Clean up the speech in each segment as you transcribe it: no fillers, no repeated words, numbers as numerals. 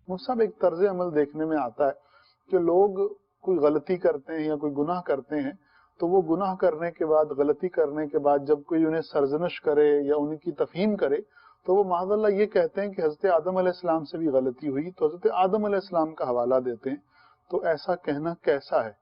मुझसे एक तर्ज अमल देखने में आता है कि लोग कोई गलती करते हैं या कोई गुनाह करते हैं, तो वो गुनाह करने के बाद, गलती करने के बाद जब कोई उन्हें सरजनश करे या उनकी तफहीम करे, तो वो माज़अल्लाह ये कहते हैं कि हजरत आदम अलैहिस्सलाम से भी गलती हुई, तो हजरत आदम अलैहिस्सलाम का हवाला देते हैं। तो ऐसा कहना कैसा है,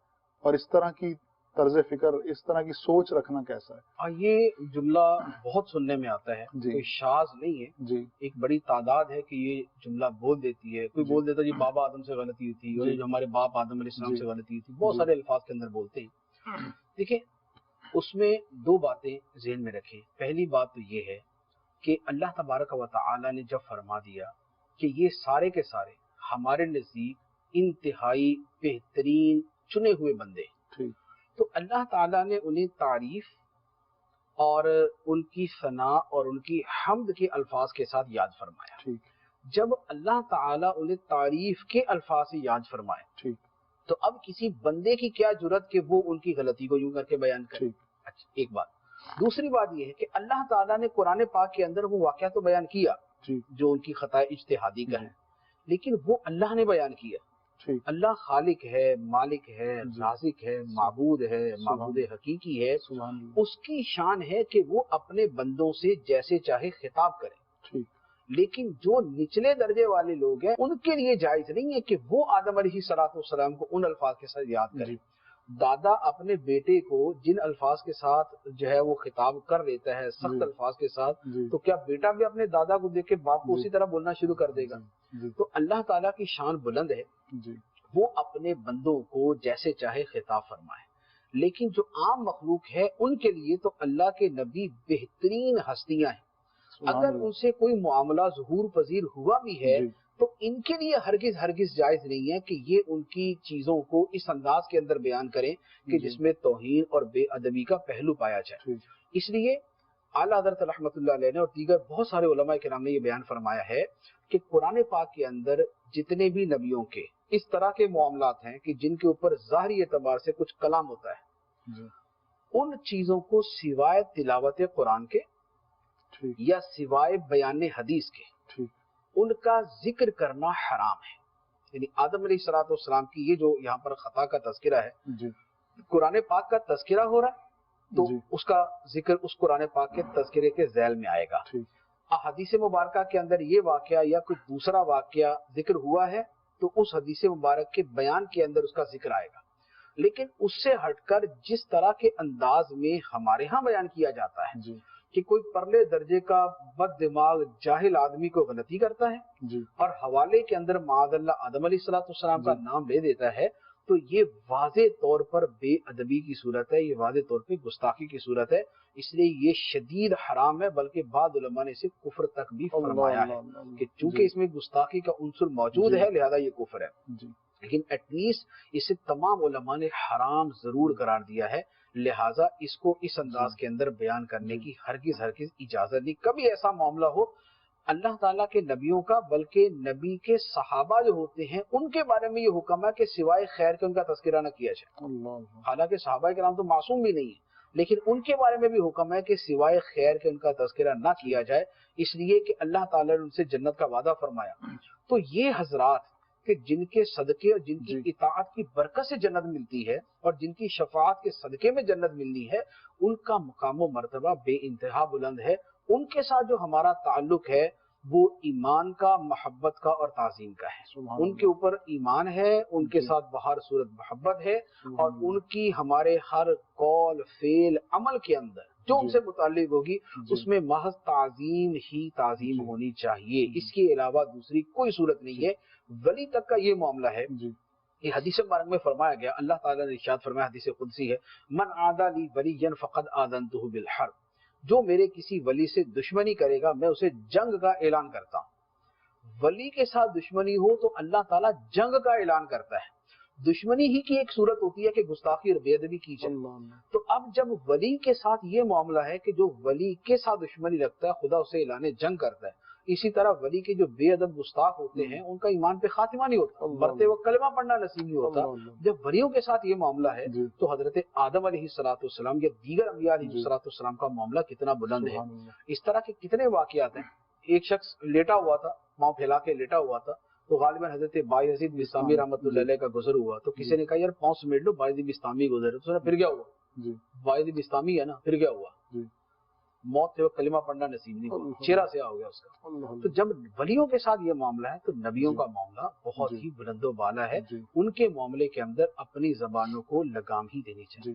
और इस तरह की तर्ज फिक्र, इस तरह की सोच रखना कैसा है? और ये जुमला बहुत सुनने में आता है, जी। कोई शाज नहीं है, जी एक बड़ी तादाद है कि ये जुमला बोल देती है। कोई जी। बोल देता है जी बाबा आदम से गलती हुई थी, और जी। ये जो हमारे बाप आदम अलैहिस्सलाम जी। से गलती हुई थी, बहुत जी। सारे अल्फाज के अंदर बोलते हैं। देखिए, उसमें दो बातें ज़हन में रखें। पहली बात तो ये है कि अल्लाह तबारक व तआला ने जब फरमा दिया कि ये सारे के सारे हमारे नज़दीक इंतहाई बेहतरीन चुने हुए बंदे, ठीक। तो अल्लाह ताला ने उन्हें तारीफ और उनकी सना और उनकी हम्द के अल्फाज के साथ याद फरमाया। ठीक। जब अल्लाह ताला उन्हें तारीफ के अल्फाज से याद फरमाए, ठीक। तो अब किसी बंदे की क्या जुर्रत कि वो उनकी गलती को यूं करके बयान करे। ठीक। अच्छा, एक बात। दूसरी बात यह है कि अल्लाह ताला ने कुरान पाक के अंदर वो वाकया तो बयान किया जी। जो उनकी खता इज्तिहादी का है, लेकिन वो अल्लाह ने बयान किया। ठीक। अल्लाह खालिक है, मालिक है, जी। राज़िक है, माबूद है, सुभान माबूद हकीकी है। सुभान अल्लाह। उसकी शान है कि वो अपने बंदों से जैसे चाहे खिताब करे। ठीक। लेकिन जो निचले दर्जे वाले लोग हैं, उनके लिए जायज नहीं है कि वो आदम अलैहिस्सलाम को उन अल्फाज के साथ याद करें। जी। दादा अपने बेटे को जिन अल्फाज के साथ जो है वो खिताब कर देता है, सख्त जी। अल्फाज के साथ, जी। तो क्या बेटा भी अपने दादा को देख के बाप को जी। उसी तरह बोलना शुरू कर देगा? जी। जी। तो अल्लाह ताला की शान बुलंद है, जी। वो अपने बंदों को जैसे चाहे खिताब फरमाए। लेकिन जो आम मखलूक है, उनके लिए तो अल्लाह के नबी बेहतरीन हस्तियां हैं। सुभान अगर अल्लाह। उनसे कोई मामला ज़ुहूर पजीर हुआ भी है, जी। तो इनके लिए हरगिज हरगिज जायज नहीं है कि ये उनकी चीजों को इस अंदाज के अंदर बयान करें कि जी। जिसमें तौहीन और बेअदबी का पहलू पाया जाए। ठीक। इसलिए आला हज़रत रहमतुल्लाह अलैह ने और दीगर बहुत सारे उलमा किराम ने ये बयान फरमाया है कि कुरान पाक के अंदर जितने भी नबियों के इस तरह के मामलात हैं कि जिनके ऊपर ज़ाहिरी एतबार से कुछ कलाम होता है, जी। उन चीजों को सिवाय तिलावत कुरान के ठीक। या सिवाय बयान हदीस के ठीक। उनका जिक्र करना हराम है। यानी आदम अलैहिस्सलाम की ये जो यहाँ पर खता का तज़किरा है, जी। कुरान पाक का तज़किरा हो रहा है, तो जी। उसका जिक्र उस कुरान पाक के तज़किरे के झैल में आएगा। ठीक। हदीस मुबारक के अंदर ये वाकया या कुछ दूसरा वाकया जिक्र हुआ है, तो उस हदीस मुबारक के बयान के अंदर उसका जिक्र आएगा। लेकिन उससे हटकर जिस तरह के अंदाज में हमारे यहाँ बयान किया जाता है जी। कि कोई परले दर्जे का बद दिमाग जाहिल आदमी को गलती करता है जी। और हवाले के अंदर माअज़ल्लाह आदम अलैहिस्सलाम का जी। नाम ले देता है, तो ये वाज़े तौर पर बेअदबी की सूरत है, ये वाज़े तौर पे गुस्ताखी की सूरत है। इसलिए ये शदीद हराम है, बल्कि बाद उलमा ने इसे कुफ्र तक भी अल्लाह फरमाया अल्लाह है अल्लाह। कि चूंकि जी। इसमें गुस्ताखी का उन्सुर मौजूद जी। है, लिहाजा ये कुफ्र है। जी। लेकिन एटलीस्ट इसे तमाम उलमा ने हराम जरूर करार दिया है, लिहाजा इसको इस अंदाज जी। के अंदर बयान करने जी। की हरगिज हरगिज इजाजत नहीं। कभी ऐसा मामला हो अल्लाह ताला के नबियों का, बल्कि नबी के सहाबा जो होते हैं उनके बारे में ये हुक्म है कि सिवाय खैर के उनका तज़किरा न किया जाए। अल्लाह अल्लाह। हालांकि सहाबा के नाम तो मासूम भी नहीं है, लेकिन उनके बारे में भी हुक्म है कि सिवाय खैर के उनका तज़किरा न किया जाए, इसलिए कि अल्लाह ताला ने उनसे जन्नत का वादा फरमाया। तो ये हजरात कि जिनके सदके और जिनकी जी। इताअत की बरकत से जन्नत मिलती है और जिनकी शफाअत के सदके में जन्नत मिलनी है, उनका मुकाम व मर्तबा बेइंतहा बुलंद है। उनके साथ जो हमारा ताल्लुक है वो ईमान का, मोहब्बत का और ताज़ीम का है। सुभान उनके अल्लाह। ऊपर ईमान है, उनके जी। साथ बहार सूरत मोहब्बत है, सुभान और अल्लाह। उनकी हमारे हर कौल फेल अमल के अंदर जो जी। उनसे मुताल्लिक होगी जी। उसमें महज ताज़ीम ही ताज़ीम जी। होनी चाहिए, जी। इसके अलावा दूसरी कोई सूरत नहीं जी। है। वली तक का ये मामला है। जी। ये हदीस मुबारक में फरमाया गया, अल्लाह ताला ने इरशाद फरमाया, हदीस कुदसी है, मन आदा ली वलियन फक़द आज़नतुहु बिल हर्ब, जो मेरे किसी वली से दुश्मनी करेगा मैं उसे जंग का ऐलान करता हूँ। वली के साथ दुश्मनी हो तो अल्लाह ताला जंग का ऐलान करता है। दुश्मनी ही की एक सूरत होती है कि गुस्ताखी और बेअदबी की जाए। अल्लाह अल्लाह। तो अब जब वली के साथ ये मामला है कि जो वली के साथ दुश्मनी रखता है खुदा उसे ऐलान जंग करता है, इसी तरह वली के जो बेअदब गुस्ताख होते हैं उनका ईमान पे खातिमा नहीं होता, मरते वक्त कलमा पढ़ना नसीब नहीं होता। अल्लाह अल्लाह। जब वलियों के साथ ये मामला है जी। तो हजरत आदम अलैहिस्सलाम या दीगर अंबिया जी। अलैहिस्सलाम का मामला कितना बुलंद है। सुभान अल्लाह। इस तरह के कितने वाकयात हैं। एक शख्स लेटा हुआ था, पांव फैला के लेटा हुआ था, تو غالباً حضرت بایزید بستامی رحمۃ اللہ علیہ کا گزر ہوا تو کسی نے کہا یار 5 سمیٹ لو، بایزید بستامی گزرے، تو پھر کیا ہوا؟ جی بایزید بستامی ہے نا، پھر کیا ہوا؟ جی موت سے وہ کلمہ پڑھنا نصیب نہیں ہوا، چہرہ سے ہو گیا اس کا۔ تو جب ولیوں کے ساتھ یہ معاملہ ہے تو نبیوں کا معاملہ بہت ہی بلند و بالا ہے، ان کے معاملے کے اندر اپنی زبانوں کو لگام ہی دینی چاہیے۔